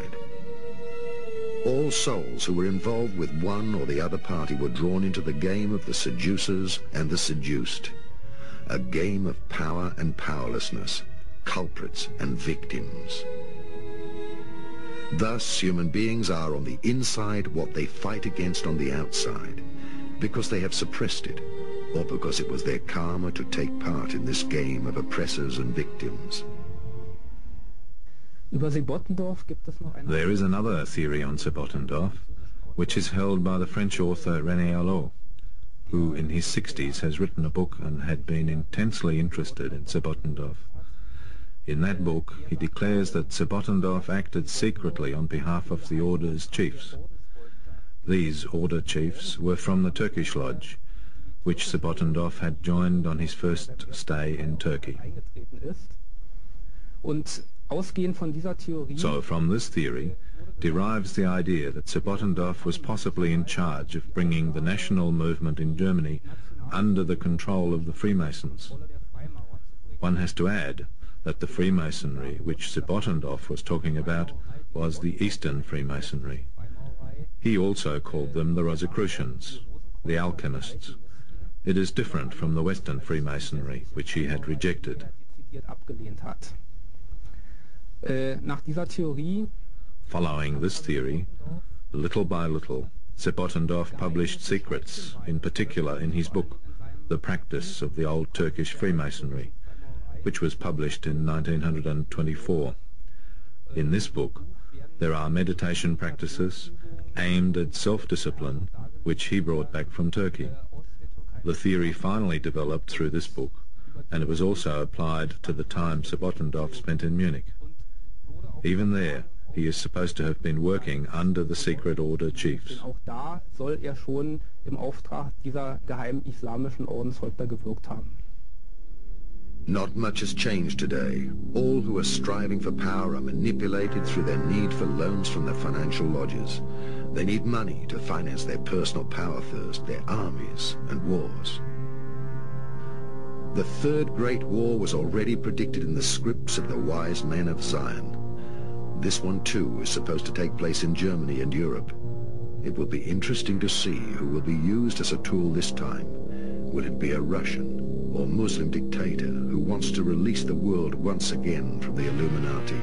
outside. All souls who were involved with one or the other party were drawn into the game of the seducers and the seduced, a game of power and powerlessness, culprits and victims. Thus, human beings are on the inside what they fight against on the outside, because they have suppressed it, or because it was their karma to take part in this game of oppressors and victims. There is another theory on Sebottendorf, which is held by the French author René Arlot, who in his 60s has written a book and had been intensely interested in Sebottendorf. In that book, he declares that Sebottendorf acted secretly on behalf of the Order's chiefs. These Order chiefs were from the Turkish Lodge, which Sebottendorf had joined on his first stay in Turkey. So from this theory derives the idea that Sebottendorf was possibly in charge of bringing the national movement in Germany under the control of the Freemasons. One has to add that the Freemasonry which Sebottendorf was talking about was the Eastern Freemasonry. He also called them the Rosicrucians, the alchemists. It is different from the Western Freemasonry, which he had rejected. Following this theory, little by little, Sebottendorf published secrets, in particular in his book, The Practice of the Old Turkish Freemasonry, which was published in 1924. In this book, there are meditation practices aimed at self-discipline, which he brought back from Turkey. The theory finally developed through this book, and it was also applied to the time Sebottendorf spent in Munich. Even there, he is supposed to have been working under the secret order chiefs. Not much has changed today. All who are striving for power are manipulated through their need for loans from the financial lodges. They need money to finance their personal power thirst, their armies and wars. The Third Great War was already predicted in the scripts of the wise men of Zion. This one too is supposed to take place in Germany and Europe. It will be interesting to see who will be used as a tool this time. Will it be a Russian or Muslim dictator who wants to release the world once again from the Illuminati?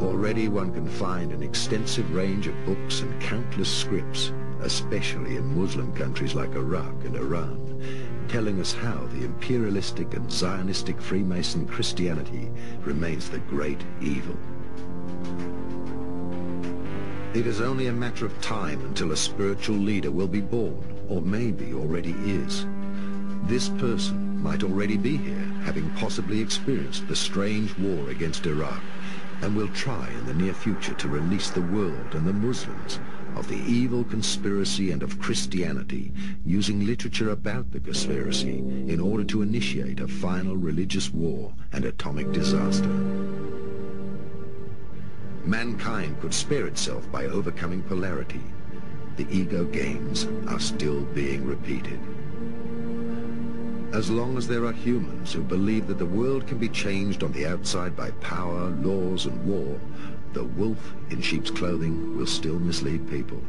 Already one can find an extensive range of books and countless scripts, especially in Muslim countries like Iraq and Iran, telling us how the imperialistic and Zionistic Freemason Christianity remains the great evil. It is only a matter of time until a spiritual leader will be born, or maybe already is. This person might already be here, having possibly experienced the strange war against Iraq, and will try in the near future to release the world and the Muslims of the evil conspiracy and of Christianity, using literature about the conspiracy in order to initiate a final religious war and atomic disaster. Mankind could spare itself by overcoming polarity. The ego games are still being repeated. As long as there are humans who believe that the world can be changed on the outside by power, laws, and war, the wolf in sheep's clothing will still mislead people.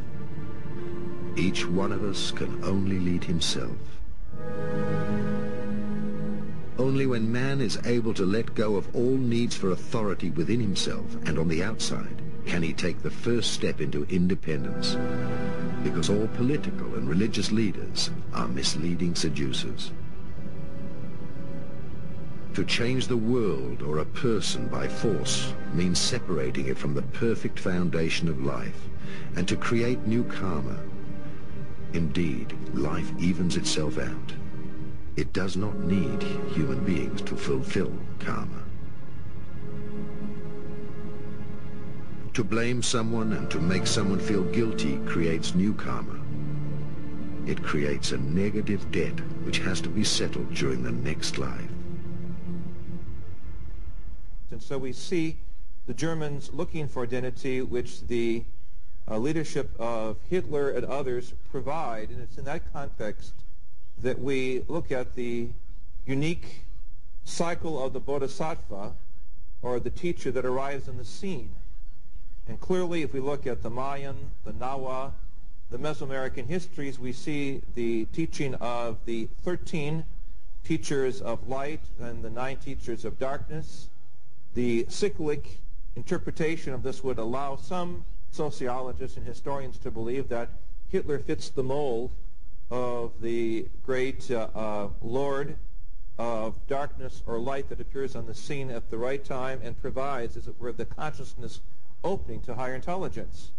Each one of us can only lead himself. Only when man is able to let go of all needs for authority within himself and on the outside can he take the first step into independence, because all political and religious leaders are misleading seducers. To change the world or a person by force means separating it from the perfect foundation of life, and to create new karma. Indeed, life evens itself out. It does not need human beings to fulfill karma. To blame someone and to make someone feel guilty creates new karma. It creates a negative debt which has to be settled during the next life. And so we see the Germans looking for identity, which the leadership of Hitler and others provide, and it's in that context that we look at the unique cycle of the Bodhisattva or the teacher that arrives on the scene. And clearly, if we look at the Mayan, the Nahua, the Mesoamerican histories, we see the teaching of the 13 teachers of light and the 9 teachers of darkness. The cyclic interpretation of this would allow some sociologists and historians to believe that Hitler fits the mold of the great Lord of darkness or light that appears on the scene at the right time and provides, as it were, the consciousness opening to higher intelligence.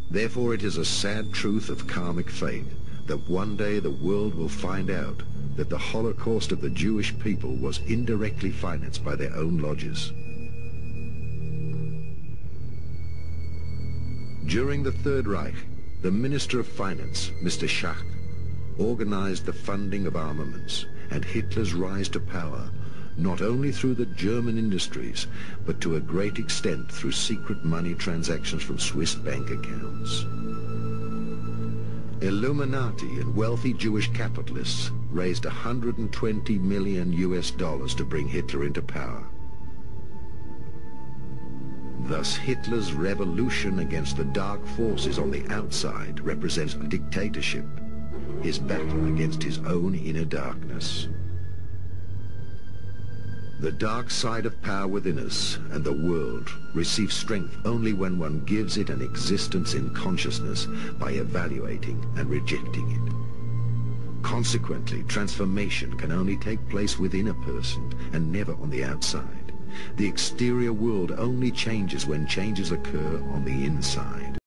Therefore, it is a sad truth of karmic fate that one day the world will find out that the Holocaust of the Jewish people was indirectly financed by their own lodges. During the Third Reich, the Minister of Finance, Mr. Schacht, organized the funding of armaments and Hitler's rise to power, not only through the German industries, but to a great extent through secret money transactions from Swiss bank accounts. Illuminati and wealthy Jewish capitalists raised $120 million to bring Hitler into power. Thus, Hitler's revolution against the dark forces on the outside represents a dictatorship, his battle against his own inner darkness. The dark side of power within us and the world receives strength only when one gives it an existence in consciousness by evaluating and rejecting it. Consequently, transformation can only take place within a person and never on the outside. The exterior world only changes when changes occur on the inside.